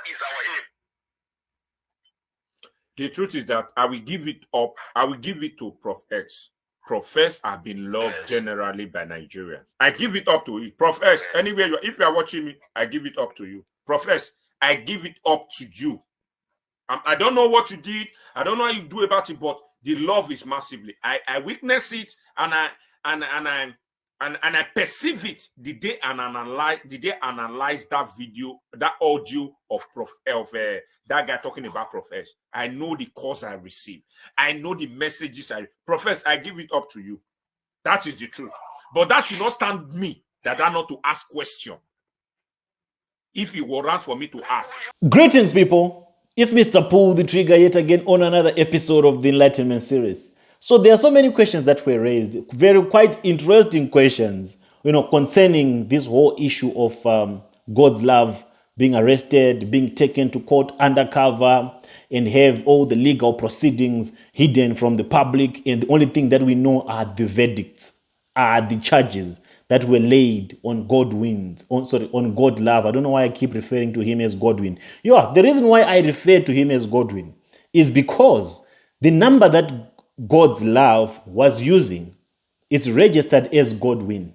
That is our aim. The truth is that I will give it up. I will give it to Prof X. Prof S have been loved generally by Nigerians. I give it up to you. Prof S, anywhere if you are watching me, I give it up to you. Prof S, I give it up to you. I don't know what you did. I don't know how you do about it, but the love is massively. I witness it and I perceive it the day I analyze that video, that audio of that guy talking about Prof S. I know the calls I receive. I know the messages Prof S, I give it up to you. That is the truth. But that should not stand me that are not to ask question. If it warrants for me to ask. Greetings, people. It's Mr. Pull the Trigger yet again on another episode of the Enlightenment series. So there are so many questions that were raised, quite interesting questions, concerning this whole issue of God's love, being arrested, being taken to court undercover, and have all the legal proceedings hidden from the public. And the only thing that we know are the verdicts, are the charges that were laid on on God love. I don't know why I keep referring to him as Godwin. Yeah, the reason why I refer to him as Godwin is because the number that God's love was using is registered as Godwin,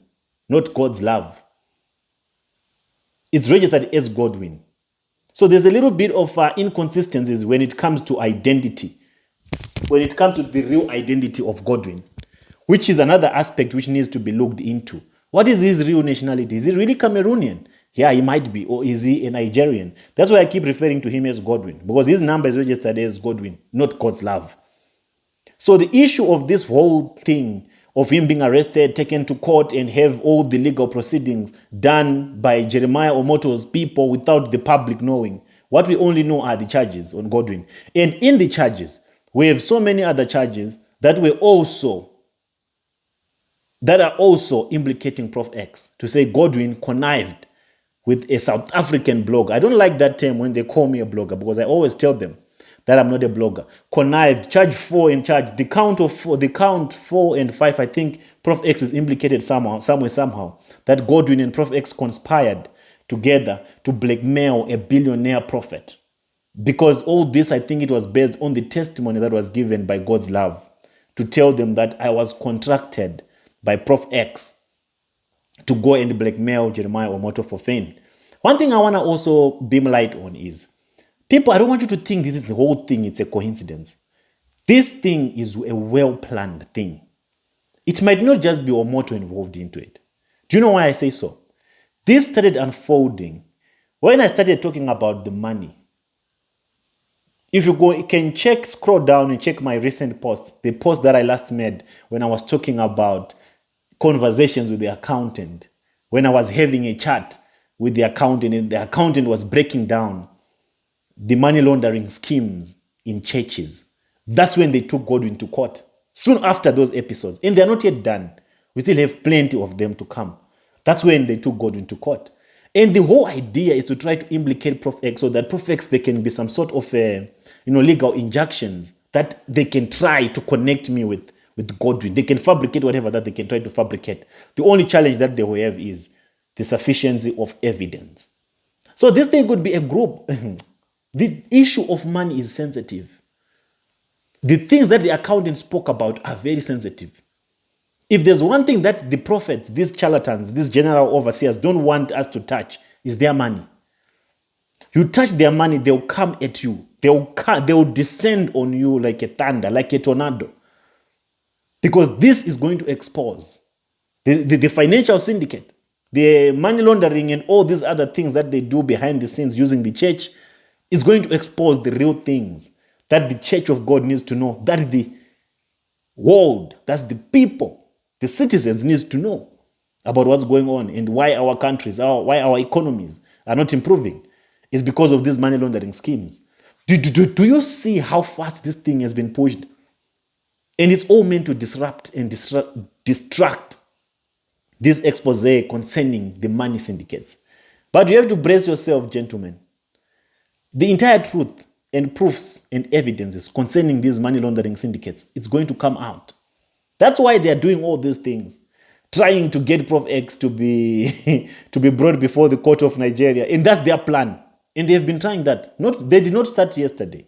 not God's love. It's registered as Godwin. So there's a little bit of inconsistencies when it comes to identity, when it comes to the real identity of Godwin, which is another aspect which needs to be looked into. What is his real nationality? Is he really Cameroonian? Yeah, he might be. Or is he a Nigerian? That's why I keep referring to him as Godwin, because his number is registered as Godwin, not God's love. So the issue of this whole thing of him being arrested, taken to court, and have all the legal proceedings done by Jeremiah Omoto's people without the public knowing. What we only know are the charges on Godwin. And in the charges, we have so many other charges that are also implicating Prof X, to say Godwin connived with a South African blogger. I don't like that term when they call me a blogger, because I always tell them that I'm not a blogger. Connived, charge 4 and charge. The count 4 and 5, I think Prof X is implicated somehow, that Godwin and Prof X conspired together to blackmail a billionaire prophet. Because all this, I think it was based on the testimony that was given by God's love, to tell them that I was contracted by Prof X to go and blackmail Jeremiah Omoto for fame. One thing I want to also beam light on is, people, I don't want you to think this is the whole thing, it's a coincidence. This thing is a well-planned thing. It might not just be Omoto involved into it. Do you know why I say so? This started unfolding when I started talking about the money. If you can scroll down and check my recent post, the post that I last made when I was talking about conversations with the accountant, when I was having a chat with the accountant, and the accountant was breaking down the money laundering schemes in churches. That's when they took Godwin to court. Soon after those episodes. And they're not yet done. We still have plenty of them to come. That's when they took Godwin to court. And the whole idea is to try to implicate Prof X, so that Prof X, there can be some sort of legal injunctions that they can try to connect me with Godwin. They can fabricate whatever that they can try to fabricate. The only challenge that they will have is the sufficiency of evidence. So this thing could be a group. The issue of money is sensitive. The things that the accountant spoke about are very sensitive. If there's one thing that the prophets, these charlatans, these general overseers don't want us to touch, is their money. You touch their money, they'll come at you. They'll descend on you like a thunder, like a tornado. Because this is going to expose the financial syndicate, the money laundering, and all these other things that they do behind the scenes using the church is going to expose the real things that the Church of God needs to know, that the world, that's the people, the citizens needs to know about what's going on and why our countries, why our economies are not improving. It's because of these money laundering schemes. Do you see how fast this thing has been pushed? And it's all meant to disrupt and distract this expose concerning the money syndicates. But you have to brace yourself, gentlemen. The entire truth and proofs and evidences concerning these money laundering syndicates, it's going to come out. That's why they are doing all these things, trying to get Prof X to be brought before the court of Nigeria. And that's their plan. And they've been trying that. They did not start yesterday.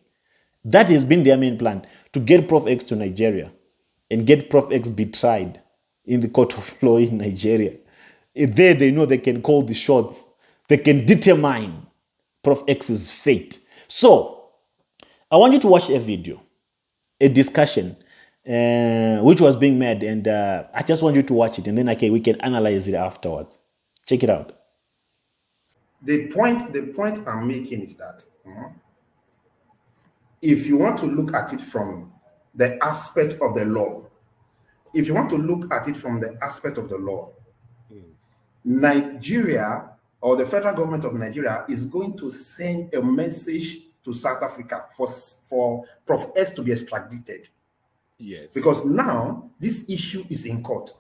That has been their main plan, to get Prof X to Nigeria and get Prof X be tried in the court of law in Nigeria. There they know they can call the shots. They can determine Prof X's fate. So, I want you to watch a video, a discussion, which was being made, and I just want you to watch it, and then we can analyze it afterwards. Check it out. The point I'm making is that if you want to look at it from the aspect of the law, Nigeria, or the federal government of Nigeria, is going to send a message to South Africa for Prof S to be extradited. Yes. Because now this issue is in court.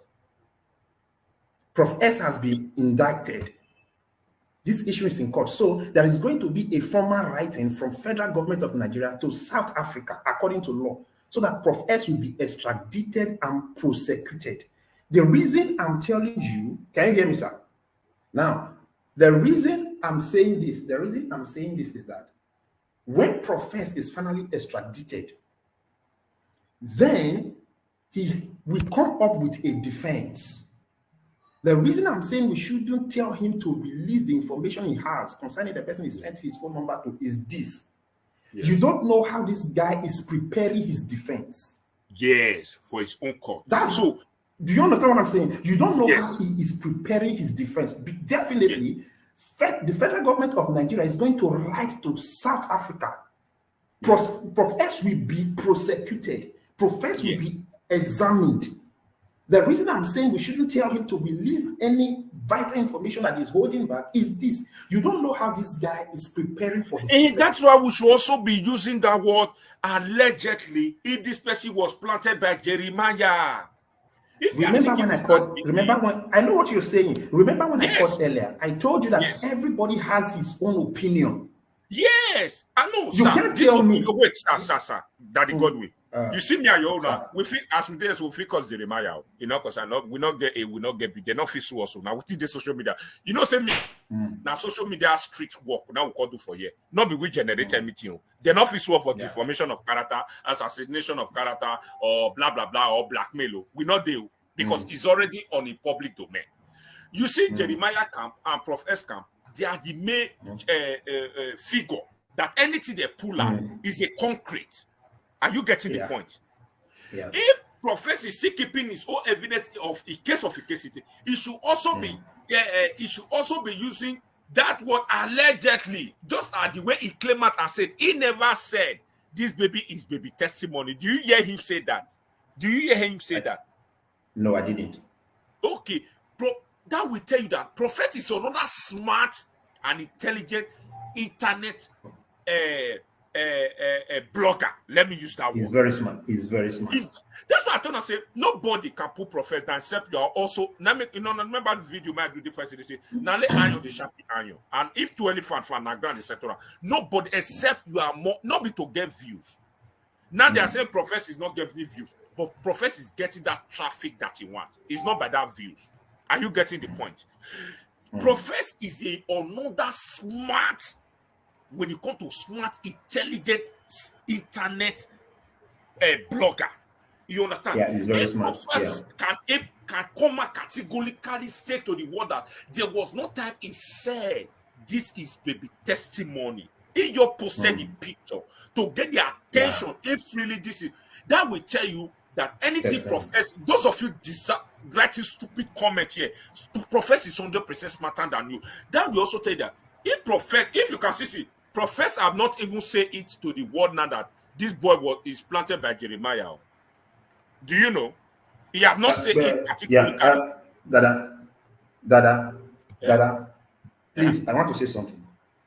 Prof S has been indicted. This issue is in court. So there is going to be a formal writing from federal government of Nigeria to South Africa, according to law, so that Prof S will be extradited and prosecuted. The reason I'm telling you, can you hear me, sir? Now, the reason I'm saying this is that when Prof S is finally extradited, then he will come up with a defense. The reason I'm saying we shouldn't tell him to release the information he has concerning the person he sent his phone number to is this. Yes. You don't know how this guy is preparing his defense. Yes, for his own court. So, do you understand what I'm saying? You don't know how he is preparing his defense. Definitely, the federal government of Nigeria is going to write to South Africa. Prof S will be prosecuted. Prof S will be examined. The reason I'm saying we shouldn't tell him to release any vital information that he's holding back is this. You don't know how this guy is preparing for his defense. That's why we should also be using that word allegedly if this person was planted by Jeremiah. Remember when I know what you're saying. Remember when I called earlier, I told you that everybody has his own opinion. Yes, I know. You can't tell me. Wait, sir, Daddy Godwin. You see me at your own now. We feel as we did, we feel cause Jeremiah. You know, because we not get they not feel so also. Now we see the social media. You know, say me now social media street work. Now we call do for year. Not be we generate meeting. They not feel so for deformation of character, assassination of character, or blah blah blah, or blackmail. We not do because it's already on a public domain. You see, Jeremiah camp and Prof S camp. They are the main figure that anything they pull out is a concrete. Are you getting the point? Yeah. If Professor is still keeping his own evidence of a case, he should also be using that word allegedly, just as the way he claimed it and said he never said this baby is baby testimony. Do you hear him say that? That? No, I didn't. Okay, that will tell you that Prophet is another smart and intelligent internet blogger. Let me use that word. He's very smart. That's why I told him, say nobody can put Prophet down except you are also. Remember the video might do difference. They say now let Anyo the sharpie Anyo, and if to any fan grand etc. Nobody except you are more not be to get views. Now they are saying Prophet is not getting views, but Prophet is getting that traffic that he wants. It's not by that views. Are you getting the point? Prophet is another smart, when you come to smart, intelligent internet blogger. You understand? Yeah, he's very smart. Can come and categorically say to the world that there was no time he said this is baby testimony. He just posted the picture to get the attention. If really this is, that will tell you that anything Professor, those of you writing stupid comment here, Professor is 100% smarter than you. That will also tell you that if you can see, Professor have not even said it to the world now that this boy is planted by Jeremiah. Do you know? He have not said it particularly. Dada. Please, I want to say something.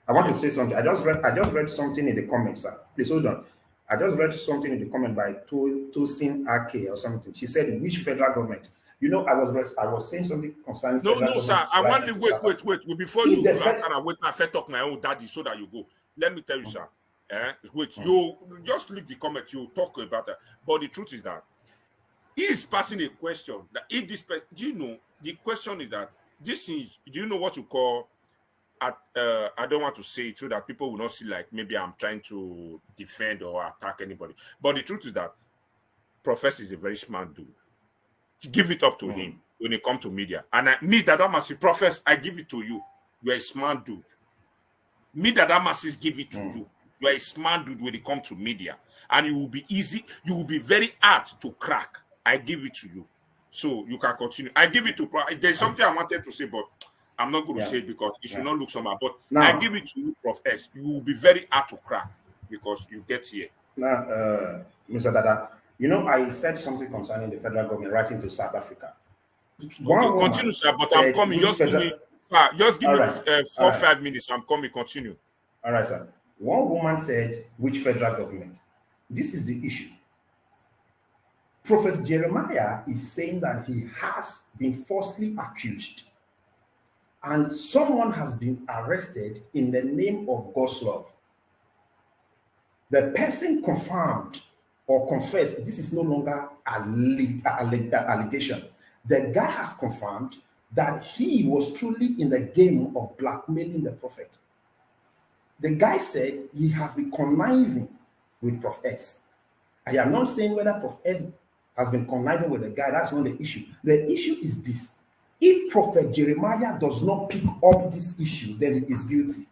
I just read something in the comments, sir. Please hold on. I just read something in the comment by Tosin Ake or something. She said, which federal government? You know, I was saying something concerning No, sir. I want to wait. Before you answer, I wait. I first talk my own daddy so that you go. Let me tell you, sir. Wait, you just leave the comment. You talk about that. But the truth is that he is passing a question that if this, do you know? The question is that this is. Do you know what you call I don't want to say it so that people will not see like maybe I'm trying to defend or attack anybody. But the truth is that Professor is a very smart dude. Give it up to him when it comes to media. And me, Dada Masisi, Professor, I give it to you. You're a smart dude. Me, Dada Masisi, give it to you. You're a smart dude when it comes to media. And it will be easy. You will be very hard to crack. I give it to you. So you can continue. I give it to there's something I wanted to say, but I'm not going to say it because it should not look somehow. But I give it to you, Prof S. You will be very hard to crack because you get here. Now, Mr. Dada, you know, I said something concerning the federal government writing to South Africa. Okay, continue, sir, but I'm coming. Just give me 5 minutes. I'm coming. Continue. All right, sir. One woman said, which federal government? This is the issue. Prophet Jeremiah is saying that he has been falsely accused and someone has been arrested in the name of God's love. The person confirmed or confessed, this is no longer an allegation. The guy has confirmed that he was truly in the game of blackmailing the prophet. The guy said he has been conniving with Prof S. I am not saying whether Prof S has been conniving with the guy. That's not the issue. The issue is this. If Prophet Jeremiah does not pick up this issue, then he is guilty.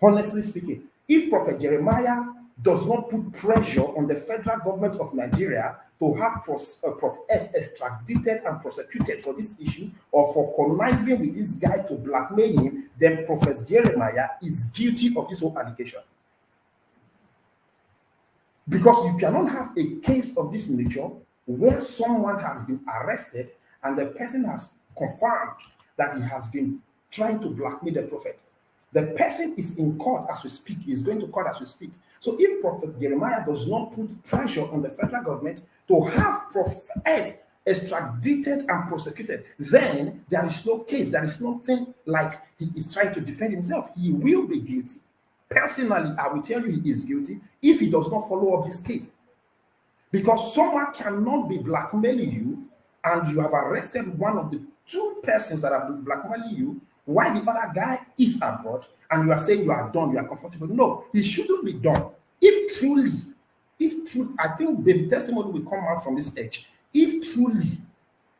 Honestly speaking, if Prophet Jeremiah does not put pressure on the federal government of Nigeria to have Prof S extradited and prosecuted for this issue or for conniving with this guy to blackmail him, then Prophet Jeremiah is guilty of this whole allegation. Because you cannot have a case of this nature where someone has been arrested and the person has confirmed that he has been trying to blackmail the prophet. The person is in court as we speak, is going to court as we speak. So if Prophet Jeremiah does not put pressure on the federal government to have Prof S extradited and prosecuted, then there is no case, there is nothing like he is trying to defend himself. He will be guilty. Personally, I will tell you he is guilty if he does not follow up this case. Because someone cannot be blackmailing you and you have arrested one of the two persons that are blackmailing you while the other guy is abroad and you are saying you are done, you are comfortable. No, it shouldn't be done. If truly, I think the testimony will come out from this edge. If truly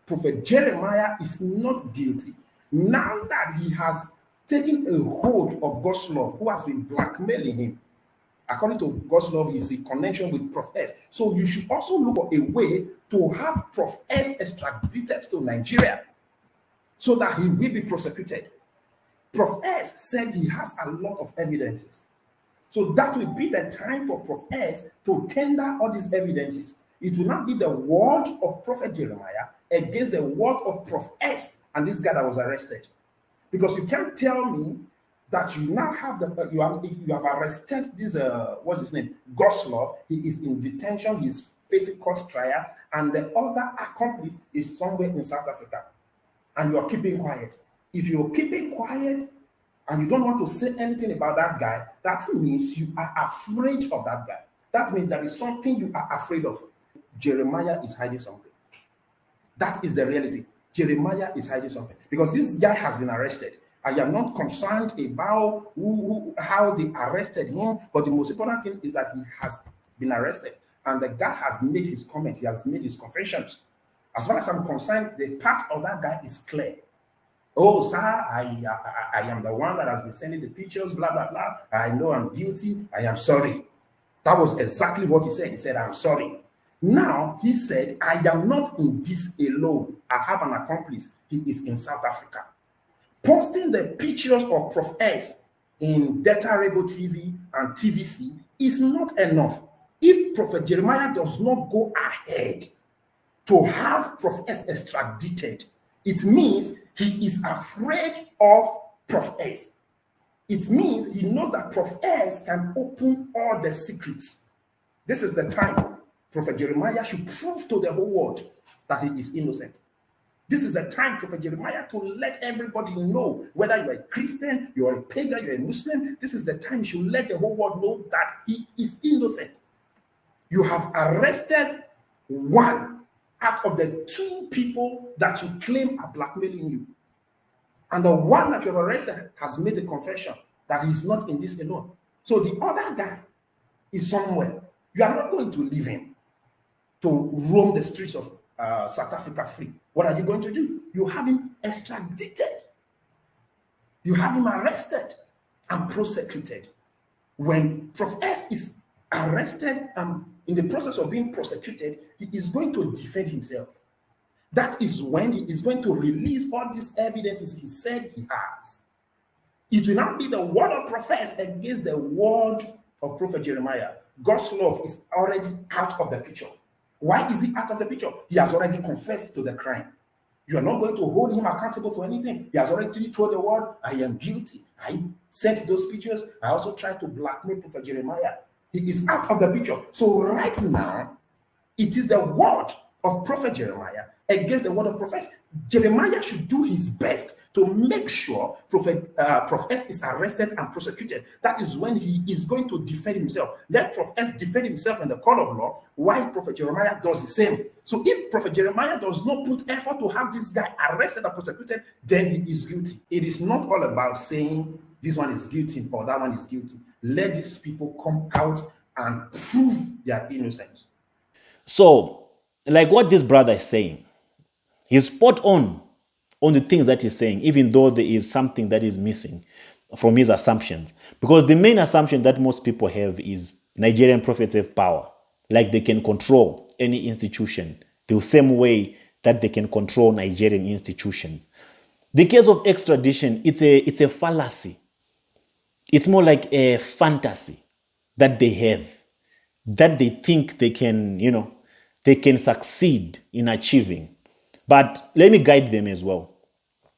Prophet Jeremiah is not guilty, now that he has taken a hold of God's love, who has been blackmailing him, according to God's love, is in connection with Prof S. So you should also look for a way to have Prof S extradited to Nigeria so that he will be prosecuted. Prof S said he has a lot of evidences. So that will be the time for Prof S to tender all these evidences. It will not be the word of Prophet Jeremiah against the word of Prof S and this guy that was arrested. Because you can't tell me that you now have you have arrested this what's his name, Goslov. He is in detention. He's facing court trial, and the other accomplice is somewhere in South Africa, and you are keeping quiet. If you're keeping quiet and you don't want to say anything about that guy, that means you are afraid of that guy. That means there is something you are afraid of. Jeremiah is hiding something. That is the reality. Jeremiah is hiding something because this guy has been arrested. I am not concerned about how they arrested him, but the most important thing is that he has been arrested and the guy has made his comments, he has made his confessions. As far as I'm concerned, the part of that guy is clear. Oh, sir, I am the one that has been sending the pictures, blah, blah, blah. I know I'm guilty. I am sorry. That was exactly what he said. He said, I'm sorry. Now, he said, I am not in this alone. I have an accomplice. He is in South Africa. Posting the pictures of Prof S in Delta Rebo TV and TVC is not enough. If Prophet Jeremiah does not go ahead to have Prof S extradited, it means he is afraid of Prof S. It means he knows that Prof S can open all the secrets. This is the time Prophet Jeremiah should prove to the whole world that he is innocent. This is the time, Prophet Jeremiah, to let everybody know, whether you're a Christian, you're a pagan, you're a Muslim, this is the time you should let the whole world know that he is innocent. You have arrested one out of the two people that you claim are blackmailing you. And the one that you have arrested has made a confession that he's not in this alone. So the other guy is somewhere. You are not going to leave him to roam the streets of South Africa free. What are you going to do? You have him extradited. You have him arrested and prosecuted. When Prof S is arrested and in the process of being prosecuted, he is going to defend himself. That is when he is going to release all these evidences he said he has. It will not be the word of Prof S against the word of Prophet Jeremiah. God's love is already out of the picture. Why is he out of the picture? He has already confessed to the crime. You are not going to hold him accountable for anything. He has already told the world, I am guilty. I sent those pictures. I also tried to blackmail Prophet Jeremiah. He is out of the picture. So right now, it is the word of Prophet Jeremiah against the word of Prophet. Jeremiah should do his best to make sure Prophet S is arrested and prosecuted. That is when he is going to defend himself. Let Prophet S defend himself in the court of law, while Prophet Jeremiah does the same. So if Prophet Jeremiah does not put effort to have this guy arrested and prosecuted, then he is guilty. It is not all about saying this one is guilty or that one is guilty. Let these people come out and prove their innocence. So, like what this brother is saying, he's spot on the things that he's saying, even though there is something that is missing from his assumptions. Because the main assumption that most people have is Nigerian prophets have power, like they can control any institution the same way that they can control Nigerian institutions. The case of extradition, it's a fallacy. It's more like a fantasy that they have, that they think they can, they can succeed in achieving. But let me guide them as well,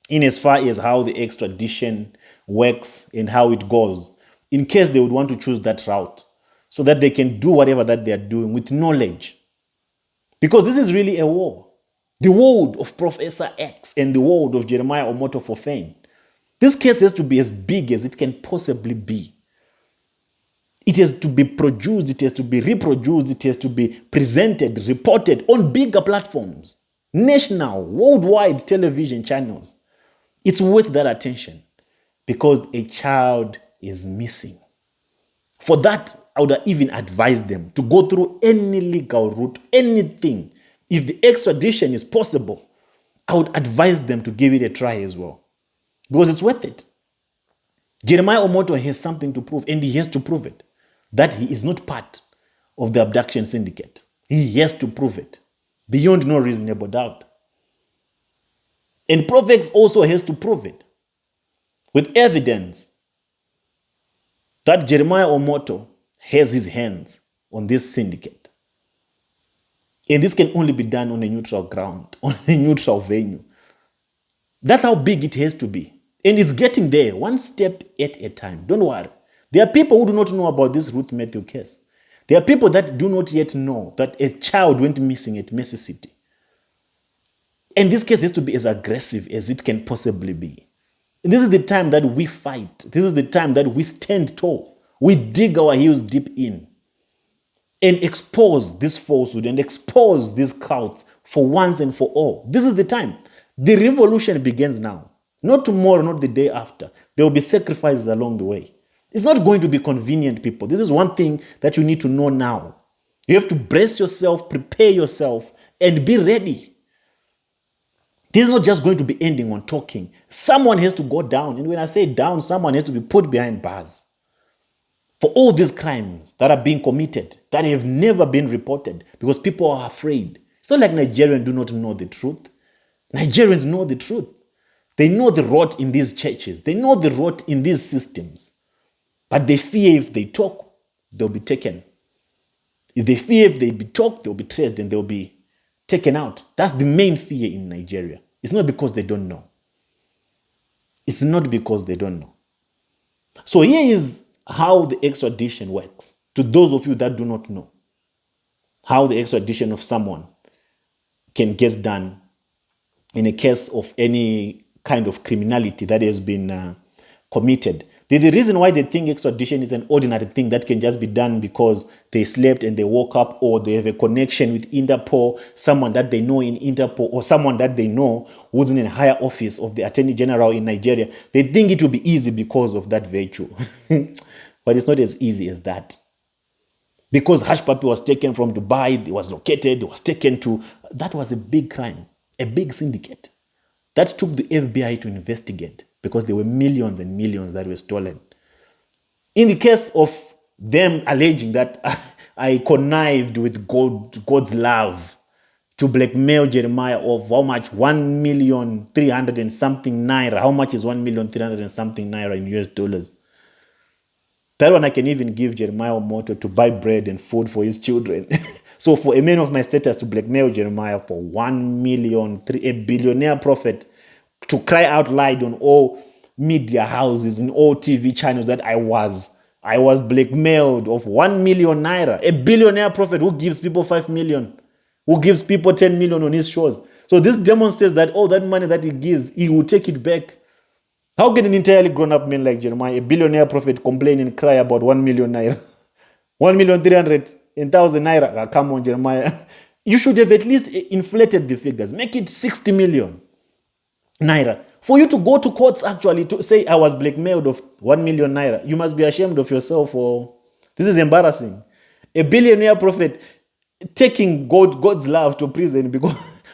in as far as how the extradition works and how it goes, in case they would want to choose that route, so that they can do whatever that they are doing with knowledge. Because this is really a war. The word of Professor X and the word of Jeremiah Omoto Fofane. This case has to be as big as it can possibly be. It has to be produced, it has to be reproduced, it has to be presented, reported on bigger platforms, national, worldwide television channels. It's worth that attention because a child is missing. For that, I would even advise them to go through any legal route, anything. If the extradition is possible, I would advise them to give it a try as well because it's worth it. Jeremiah Omoto has something to prove, and he has to prove it, that he is not part of the abduction syndicate. He has to prove it beyond no reasonable doubt. And Prof X also has to prove it with evidence that Jeremiah Omoto has his hands on this syndicate. And this can only be done on a neutral ground, on a neutral venue. That's how big it has to be. And it's getting there, one step at a time. Don't worry. There are people who do not know about this Ruth Matthew case. There are people that do not yet know that a child went missing at Mercy City. And this case has to be as aggressive as it can possibly be. And this is the time that we fight. This is the time that we stand tall. We dig our heels deep in and expose this falsehood and expose these cults for once and for all. This is the time. The revolution begins now. Not tomorrow, not the day after. There will be sacrifices along the way. It's not going to be convenient, people. This is one thing that you need to know now. You have to brace yourself, prepare yourself, and be ready. This is not just going to be ending on talking. Someone has to go down. And when I say down, someone has to be put behind bars for all these crimes that are being committed, that have never been reported because people are afraid. It's not like Nigerians do not know the truth. Nigerians know the truth. They know the rot in these churches. They know the rot in these systems. But they fear if they talk, they'll be taken. If they fear if they be talked, they'll be traced and they'll be taken out. That's the main fear in Nigeria. It's not because they don't know. It's not because they don't know. So here is how the extradition works. To those of you that do not know how the extradition of someone can get done in a case of any kind of criminality that has been committed. The reason why they think extradition is an ordinary thing that can just be done because they slept and they woke up, or they have a connection with Interpol, someone that they know in Interpol, or someone that they know who's in a higher office of the Attorney General in Nigeria. They think it will be easy because of that virtue. But it's not as easy as that. Because Hush Puppy was taken from Dubai, it was located, it was taken to... That was a big crime, a big syndicate. That took the FBI to investigate because there were millions and millions that were stolen. In the case of them alleging that I connived with God's love to blackmail Jeremiah of how much? 1,300,000 and something naira. How much is 1,300,000 and something naira in US dollars? That one I can even give Jeremiah Moto to buy bread and food for his children. So for a man of my status to blackmail Jeremiah for 1 million, a billionaire prophet, to cry out loud on all media houses, in all TV channels that I was blackmailed of 1 million naira. A billionaire prophet who gives people 5 million, who gives people 10 million on his shows. So this demonstrates that all that money that he gives, he will take it back. How can an entirely grown-up man like Jeremiah, a billionaire prophet, complain and cry about 1 million naira? 1,300,000 naira. Ah, come on, Jeremiah. You should have at least inflated the figures. Make it 60 million naira. For you to go to courts actually to say I was blackmailed of 1 million naira, you must be ashamed of yourself. This is embarrassing. A billionaire prophet taking God's love to prison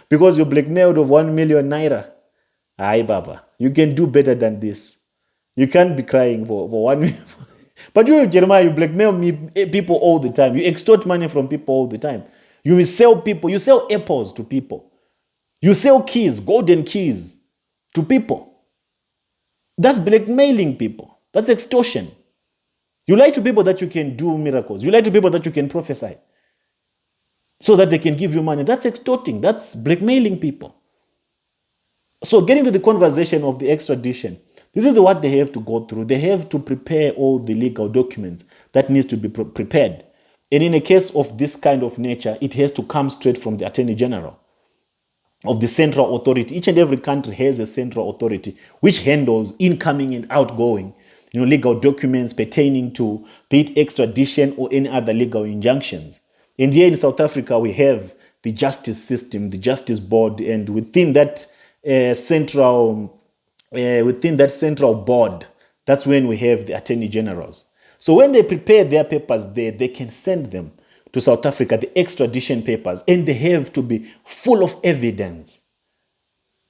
because you're blackmailed of 1 million naira. Aye, Baba. You can do better than this. You can't be crying for 1 million. But you, Jeremiah, you blackmail people all the time. You extort money from people all the time. You will sell people. You sell apples to people. You sell keys, golden keys to people. That's blackmailing people. That's extortion. You lie to people that you can do miracles. You lie to people that you can prophesy so that they can give you money. That's extorting. That's blackmailing people. So getting to the conversation of the extradition, this is what they have to go through. They have to prepare all the legal documents that needs to be prepared. And in a case of this kind of nature, it has to come straight from the Attorney General of the central authority. Each and every country has a central authority which handles incoming and outgoing, legal documents pertaining to be it extradition or any other legal injunctions. And here in South Africa, we have the justice system, the justice board, and within that central board, that's when we have the attorney generals. So when they prepare their papers there, they can send them to South Africa, the extradition papers, and they have to be full of evidence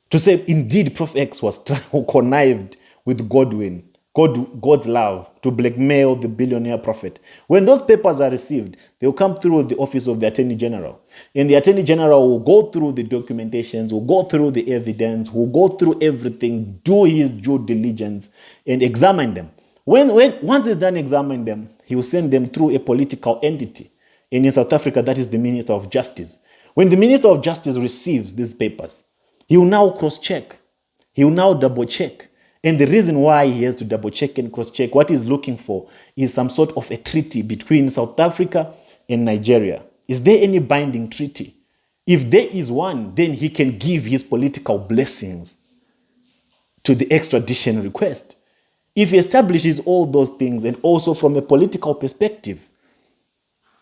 to say, indeed, Prof X was connived with God's love to blackmail the billionaire prophet. When those papers are received, they will come through the office of the Attorney General. And the Attorney General will go through the documentations, will go through the evidence, will go through everything, do his due diligence, and examine them. Once he's done examining them, he will send them through a political entity. And in South Africa, that is the Minister of Justice. When the Minister of Justice receives these papers, he will now cross-check. He will now double-check. And the reason why he has to double-check and cross-check, what he's looking for is some sort of a treaty between South Africa and Nigeria. Is there any binding treaty? If there is one, then he can give his political blessings to the extradition request. If he establishes all those things, and also from a political perspective,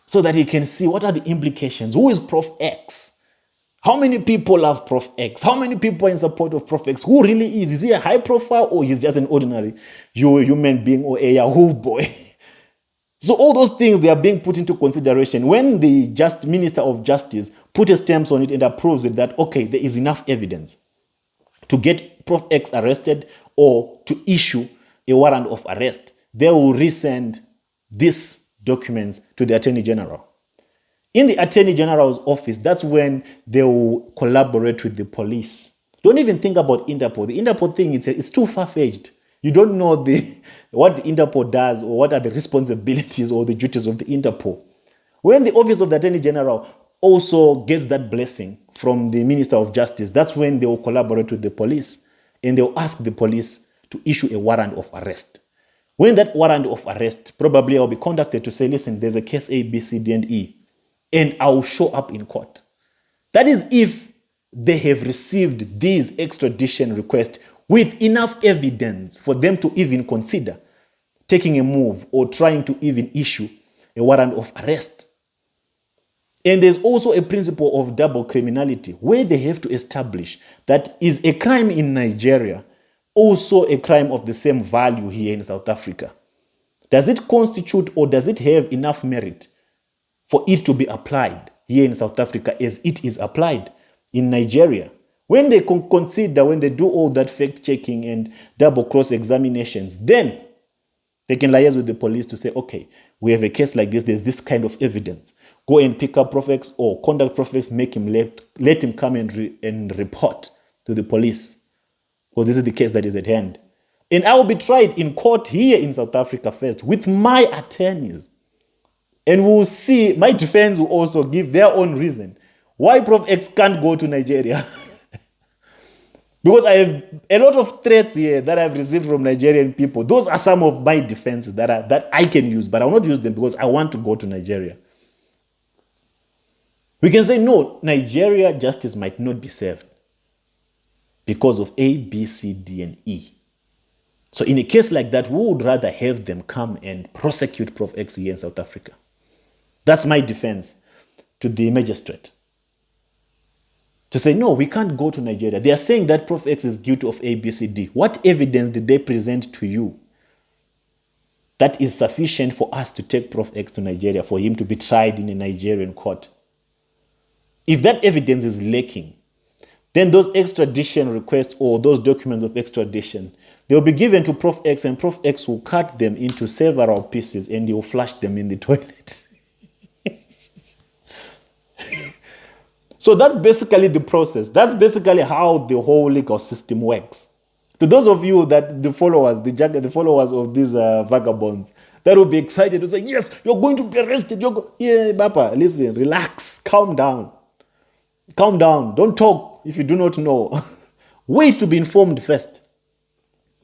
so that he can see what are the implications. Who is Prof X? How many people love Prof X? How many people are in support of Prof X? Who really is? Is he a high profile, or he's just an ordinary human being or a Yahoo boy? So all those things, they are being put into consideration. When the Minister of Justice put a stamp on it and approves it that, okay, there is enough evidence to get Prof X arrested or to issue a warrant of arrest, they will resend these documents to the Attorney General. In the Attorney General's office, that's when they will collaborate with the police. Don't even think about Interpol. The Interpol thing, it's too far-fetched. You don't know what the Interpol does or what are the responsibilities or the duties of the Interpol. When the Office of the Attorney General also gets that blessing from the Minister of Justice, that's when they will collaborate with the police and they will ask the police to issue a warrant of arrest. When that warrant of arrest, probably I'll be contacted to say, listen, there's a case A, B, C, D, and E, and I'll show up in court. That is if they have received these extradition requests with enough evidence for them to even consider taking a move or trying to even issue a warrant of arrest. And there's also a principle of double criminality where they have to establish that is a crime in Nigeria also a crime of the same value here in South Africa. Does it constitute or does it have enough merit for it to be applied here in South Africa as it is applied in Nigeria? When they consider, when they do all that fact checking and double cross examinations, then they can liaise with the police to say, okay, we have a case like this, there's this kind of evidence. Go and pick up Proff X or contact Proff X, make him let him come and report to the police. Well, this is the case that is at hand. And I will be tried in court here in South Africa first with my attorneys. And we'll see, my defense will also give their own reason why Proff X can't go to Nigeria. Because I have a lot of threats here that I've received from Nigerian people. Those are some of my defenses that I can use, but I will not use them because I want to go to Nigeria. We can say, no, Nigeria justice might not be served because of A, B, C, D, and E. So in a case like that, we would rather have them come and prosecute Proff X here in South Africa. That's my defense to the magistrate. To say, no, we can't go to Nigeria. They are saying that Proff X is guilty of A, B, C, D. What evidence did they present to you that is sufficient for us to take Proff X to Nigeria, for him to be tried in a Nigerian court? If that evidence is lacking, then those extradition requests or those documents of extradition, they will be given to Proff X, and Proff X will cut them into several pieces and he will flush them in the toilet. So that's basically the process. That's basically how the whole legal system works. To those of you that the followers of these vagabonds, that will be excited to say, yes, you're going to be arrested. Yeah, Papa, listen, relax, calm down. Calm down. Don't talk if you do not know. Wait to be informed first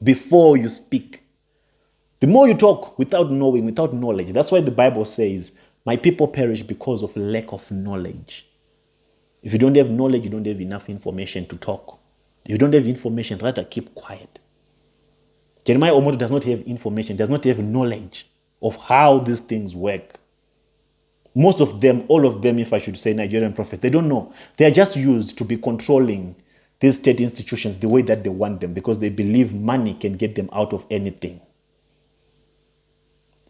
before you speak. The more you talk without knowing, without knowledge, that's why the Bible says, my people perish because of lack of knowledge. If you don't have knowledge, you don't have enough information to talk. If you don't have information, rather keep quiet. Jeremiah Omoto does not have information, does not have knowledge of how these things work. Most of them, all of them, if I should say, Nigerian prophets, they don't know. They are just used to be controlling these state institutions the way that they want them because they believe money can get them out of anything.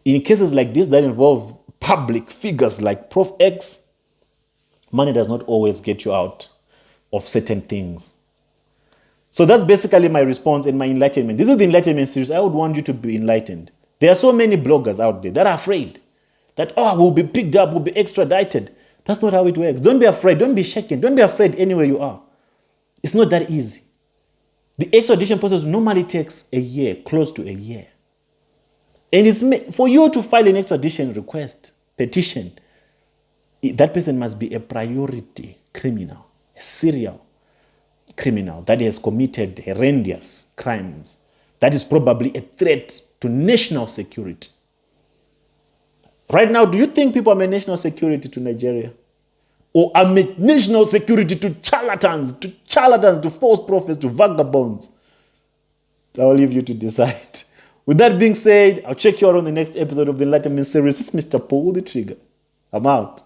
In cases like this that involve public figures like Proff X, money does not always get you out of certain things. So that's basically my response and my enlightenment. This is the enlightenment series. I would want you to be enlightened. There are so many bloggers out there that are afraid that, we'll be picked up, we'll be extradited. That's not how it works. Don't be afraid. Don't be shaken. Don't be afraid anywhere you are. It's not that easy. The extradition process normally takes a year, close to a year. And it's for you to file an extradition request, petition, that person must be a priority criminal, a serial criminal that has committed horrendous crimes. That is probably a threat to national security. Right now, do you think people are national security to Nigeria? Or are national security to charlatans, to false prophets, to vagabonds? I'll leave you to decide. With that being said, I'll check you out on the next episode of the Enlightenment series. This is Mr. Pull the Trigger. I'm out.